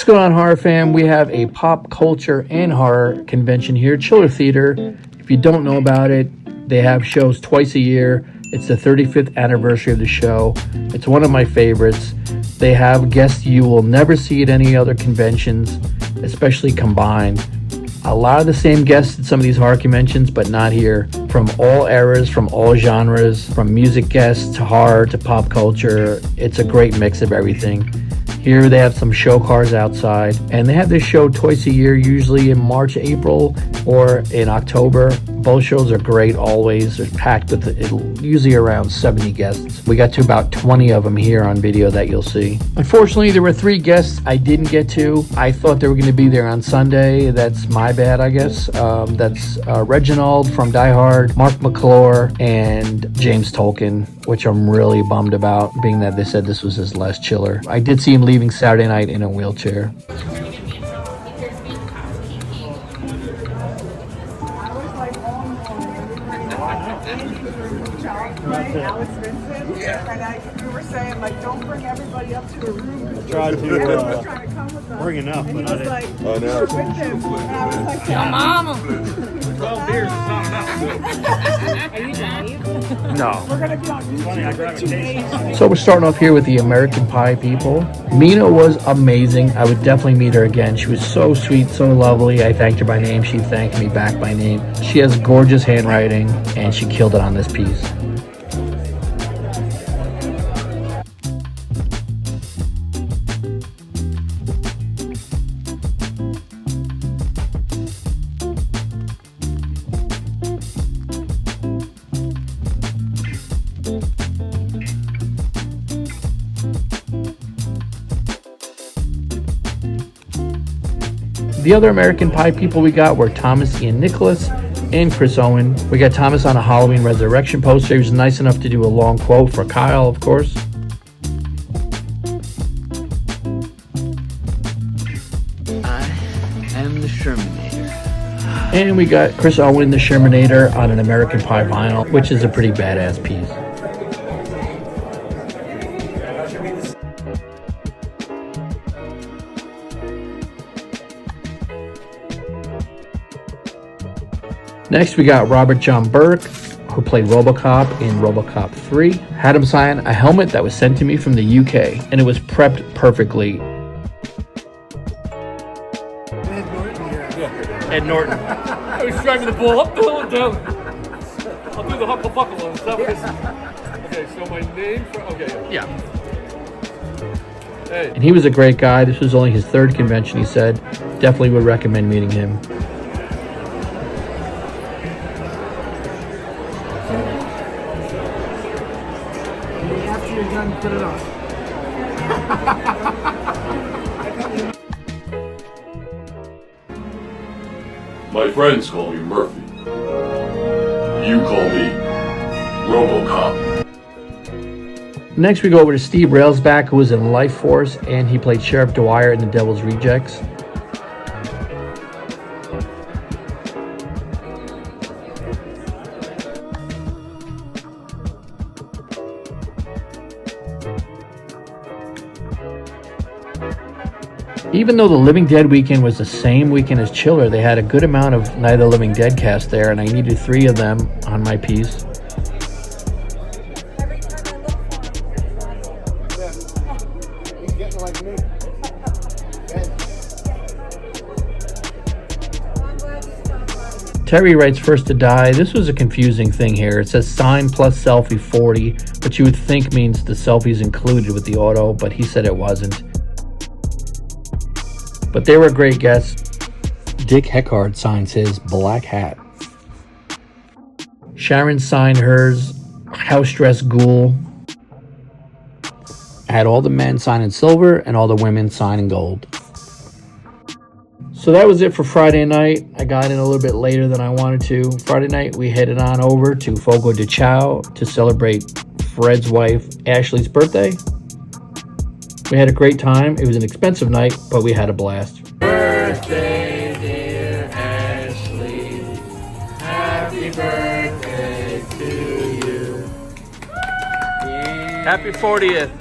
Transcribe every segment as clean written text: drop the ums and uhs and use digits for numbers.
What's going on, horror fam? We have a pop culture and horror convention here, Chiller Theater. If you don't know about it, they have shows twice a year. It's the 35th anniversary of the show. It's one of my favorites. They have guests you will never see at any other conventions, especially combined. A lot of the same guests at some of these horror conventions, but not here. From all eras, from all genres, from music guests to horror to pop culture. It's a great mix of everything. Here they have some show cars outside, and they have this show twice a year, usually in March, April, or in October. Both shows are great always. They're packed with usually around 70 guests. We got to about 20 of them here on video that you'll see. Unfortunately, there were 3 guests I didn't get to. I thought they were going to be there on Sunday. That's my bad, I guess. That's Reginald from Die Hard, Mark McClure, and James Tolkien, which I'm really bummed about, being that they said this was his last chiller. I did see him leaving Saturday night in a wheelchair. And we were saying, like, don't bring everybody up to a room. Tried to bring enough, but I didn't. Like, oh, no. With him. And I was like, your mama. 12 beers is not enough. Are you naive? No. We're going to be on YouTube for 2 days. So we're starting off here with the American Pie people. Mena was amazing. I would definitely meet her again. She was so sweet, so lovely. I thanked her by name. She thanked me back by name. She has gorgeous handwriting, and she killed it on this piece. The other American Pie people we got were Thomas Ian Nicholas and Chris Owen. We got Thomas on a Halloween Resurrection poster. He was nice enough to do a long quote for Kyle, of course. I am the Shermanator. And we got Chris Owen, the Shermanator, on an American Pie vinyl, which is a pretty badass piece. Next, we got Robert John Burke, who played RoboCop in RoboCop 3. Had him sign a helmet that was sent to me from the UK, and it was prepped perfectly. Ed Norton. I was driving the ball up the hill and down. I'll do the huckle buckle and stuff. Okay, so my name for, okay. Yeah. Hey. And he was a great guy. This was only his 3rd convention, he said. Definitely would recommend meeting him. Put it on. My friends call me Murphy. You call me RoboCop. Next, we go over to Steve Railsback, who was in Life Force, and he played Sheriff Dwyer in The Devil's Rejects. Even though the Living Dead weekend was the same weekend as Chiller, they had a good amount of Night of the Living Dead cast there, and I needed 3 of them on my piece. Terry writes First to Die. This was a confusing thing here. It says sign plus selfie 40, but you would think means the selfie's included with the auto, but he said it wasn't. But they were great guests. Dick Heckard signs his Black Hat. Sharon signed hers House Dress Ghoul. I had all the men sign in silver and all the women sign in gold. So that was it for Friday night. I got in a little bit later than I wanted to. Friday night we headed on over to Fogo de Chao to celebrate Fred's wife Ashley's birthday. We had a great time. It was an expensive night, but we had a blast. Birthday, dear Ashley. Happy birthday to you. Happy 40th.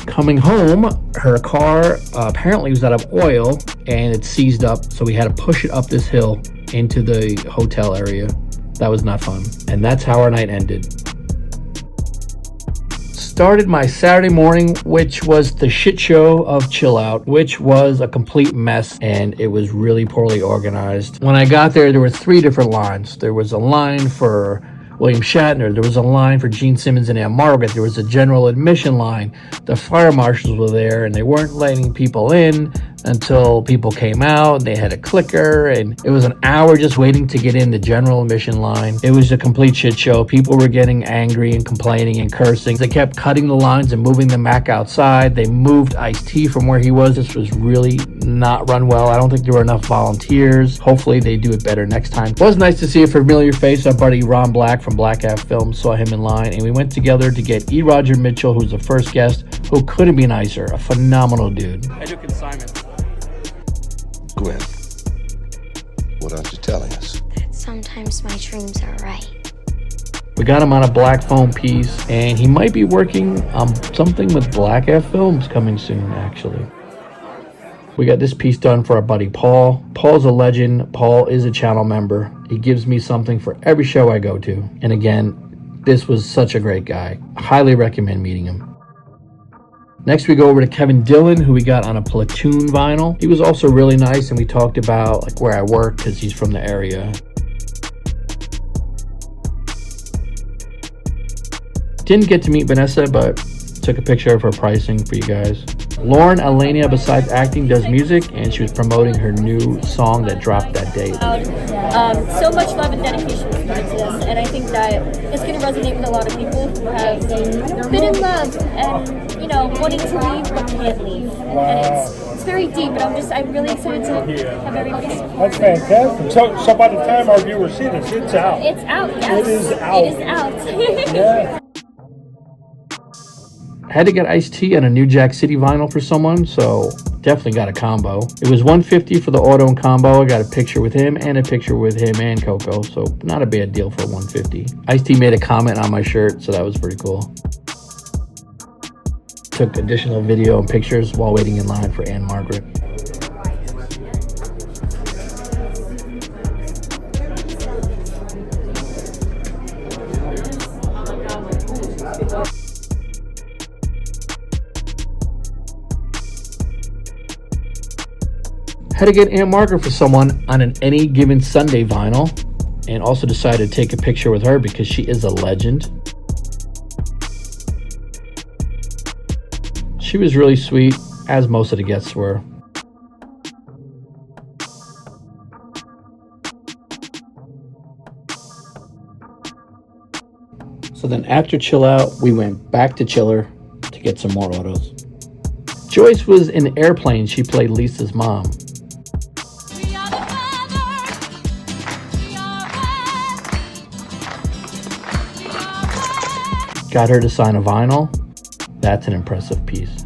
Coming home, her car apparently was out of oil and it seized up, so we had to push it up this hill into the hotel area. That was not fun. And that's how our night ended. Started my Saturday morning, which was the shit show of Chill Out, which was a complete mess, and it was really poorly organized. When I got there were 3 different lines. There was a line for William Shatner, there was a line for Gene Simmons and Ann-Margret, there was a general admission line. The fire marshals were there, and they weren't letting people in until people came out. They had a clicker, and it was an hour just waiting to get in the general admission line. It was a complete shit show. People were getting angry and complaining and cursing. They kept cutting the lines and moving them back outside. They moved Ice-T from where he was. This was really not run well. I don't think there were enough volunteers. Hopefully they do it better next time. It was nice to see a familiar face. Our buddy Ron Black from Black Half Films saw him in line, and we went together to get E. Roger Mitchell, who's the first guest, who couldn't be nicer. A phenomenal dude. I do consignment. Gwen, what aren't you telling us? That sometimes my dreams are right. We got him on a black phone piece, and he might be working on something with Black F Films coming soon, actually. We got this piece done for our buddy Paul. Paul's a legend. Paul is a channel member. He gives me something for every show I go to. And again, this was such a great guy. I highly recommend meeting him. Next, we go over to Kevin Dillon, who we got on a Platoon vinyl. He was also really nice, and we talked about like where I work because he's from the area. Didn't get to meet Vanessa, but took a picture of her pricing for you guys. Lauren Alenia, besides acting, does music, and she was promoting her new song that dropped that day. So much love and dedication was put into this, and I think that it's going to resonate with a lot of people who have been in love and, you know, wanting to leave but can't leave. And it's very deep, but I'm really excited to have everybody support. That's fantastic. So by the time our viewers see this, it's out. It's out, yes. It is out. It is out. Yeah. Had to get Ice-T on a New Jack City vinyl for someone, so definitely got a combo. It was $150 for the auto and combo. I got a picture with him and a picture with him and Coco, so not a bad deal for $150. Ice-T made a comment on my shirt, so that was pretty cool. Took additional video and pictures while waiting in line for Ann-Margret. Had to get Ann-Margret for someone on an Any Given Sunday vinyl, and also decided to take a picture with her because she is a legend. She was really sweet, as most of the guests were. So then after Chill Out, we went back to Chiller to get some more autos. Joyce was in Airplane. She played Lisa's mom. Got her to sign a vinyl. That's an impressive piece.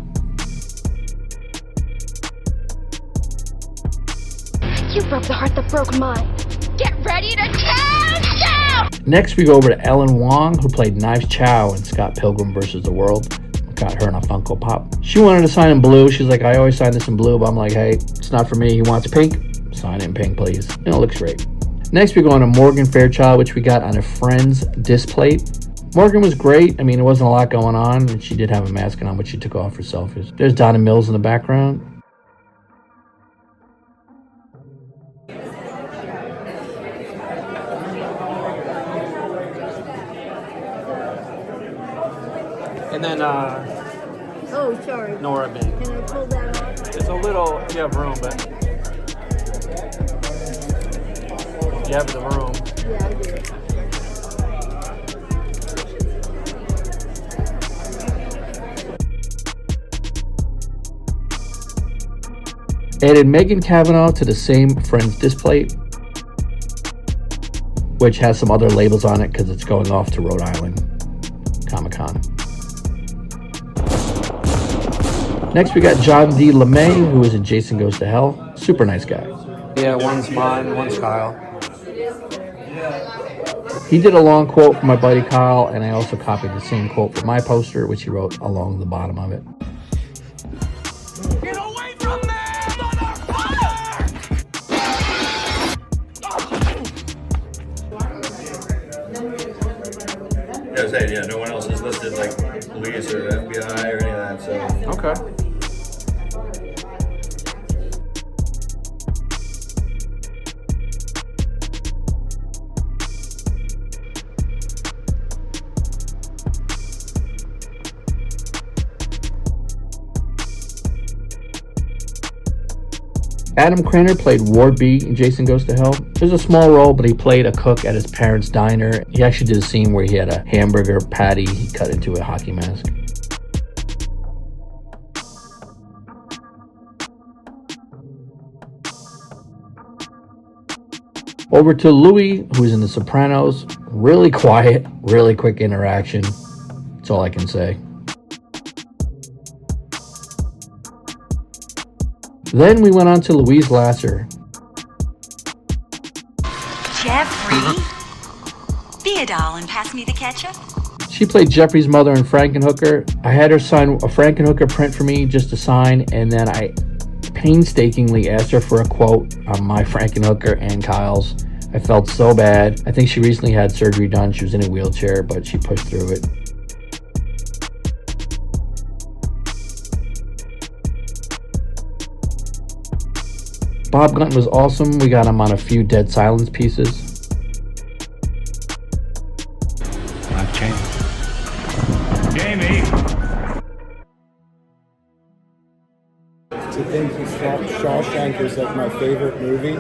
You broke the heart that broke mine. Get ready to tear down! Next, we go over to Ellen Wong, who played Knives Chow in Scott Pilgrim vs. the World. Got her on a Funko Pop. She wanted to sign in blue. She's like, I always sign this in blue, but I'm like, hey, it's not for me. He wants pink. Sign it in pink, please. And it looks great. Next, we go on to Morgan Fairchild, which we got on a Friends disc plate. Morgan was great. I mean, there wasn't a lot going on, and she did have a mask on, which she took off for selfies. There's Donna Mills in the background. And then, Oh, sorry. Nora Bank. Can I pull that off? It's a little, if you have room, but you have the room. Yeah, I do. Added Megan Cavanaugh to the same Friends disc plate, which has some other labels on it because it's going off to Rhode Island Comic-Con. Next, we got John D Lemay, who is in Jason Goes to Hell. Super nice guy. Yeah, one's mine, one's Kyle. He did a long quote for my buddy Kyle, and I also copied the same quote for my poster, which he wrote along the bottom of it. say, yeah, no one else is listed like police or FBI or any of that. So Okay. Adam Cranner played Ward B in Jason Goes to Hell. It was a small role, but he played a cook at his parents' diner. He actually did a scene where he had a hamburger patty he cut into a hockey mask. Over to Louis, who's in The Sopranos. Really quiet, really quick interaction. That's all I can say. Then we went on to Louise Lasser. Jeffrey, be a doll and pass me the ketchup. She played Jeffrey's mother in Frankenhooker. I had her sign a Frankenhooker print for me just to sign, and then I painstakingly asked her for a quote on my Frankenhooker and Kyle's. I felt so bad. I think she recently had surgery done. She was in a wheelchair, but she pushed through it. Bob Gunton was awesome. We got him on a few Dead Silence pieces. I've changed. Jamie! To think Shawshank was like my favorite movie,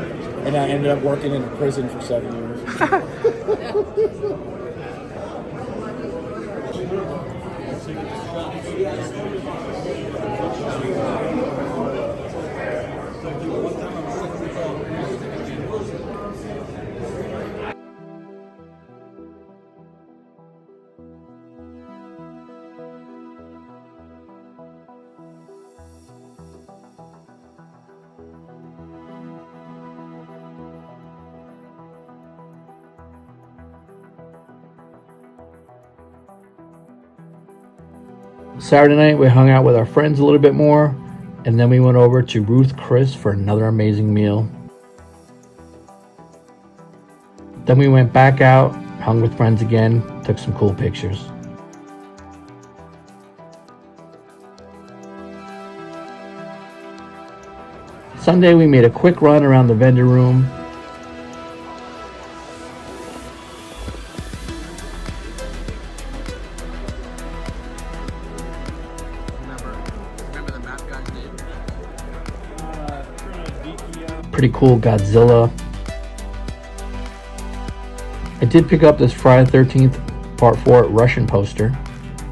and I ended up working in a prison for 7 years. Saturday night, we hung out with our friends a little bit more, and then we went over to Ruth Chris for another amazing meal. Then we went back out, hung with friends again, took some cool pictures. Sunday, we made a quick run around the vendor room. Pretty cool Godzilla. I did pick up this Friday the 13th Part 4 Russian poster.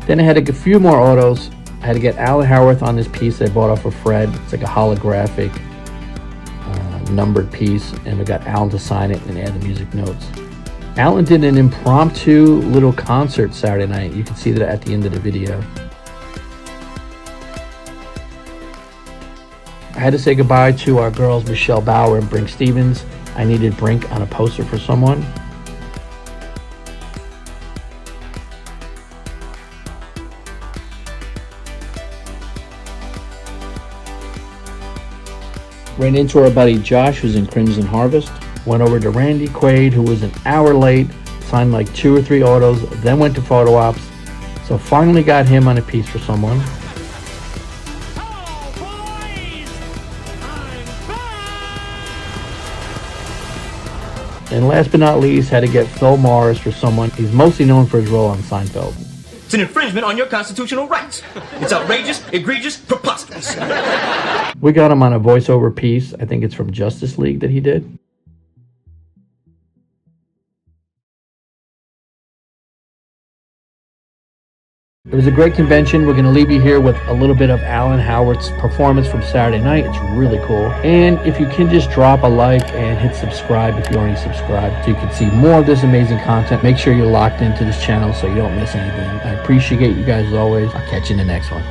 Then I had to get a few more autos. I had to get Alan Howarth on this piece I bought off of Fred. It's like a holographic numbered piece, and we got Alan to sign it and add the music notes. Alan did an impromptu little concert Saturday night. You can see that at the end of the video. I had to say goodbye to our girls Michelle Bauer and Brinke Stevens. I needed Brinke on a poster for someone. Ran into our buddy Josh, who's in Crimson Harvest. Went over to Randy Quaid, who was an hour late, signed like 2 or 3 autos, then went to photo ops. So finally got him on a piece for someone. And last but not least, had to get Phil Morris for someone. He's mostly known for his role on Seinfeld. It's an infringement on your constitutional rights. It's outrageous, egregious, preposterous. We got him on a voiceover piece. I think it's from Justice League that he did. It was a great convention. We're going to leave you here with a little bit of Alan Howarth's performance from Saturday night. It's really cool. And if you can just drop a like and hit subscribe if you already subscribed so you can see more of this amazing content. Make sure you're locked into this channel so you don't miss anything. I appreciate you guys as always. I'll catch you in the next one.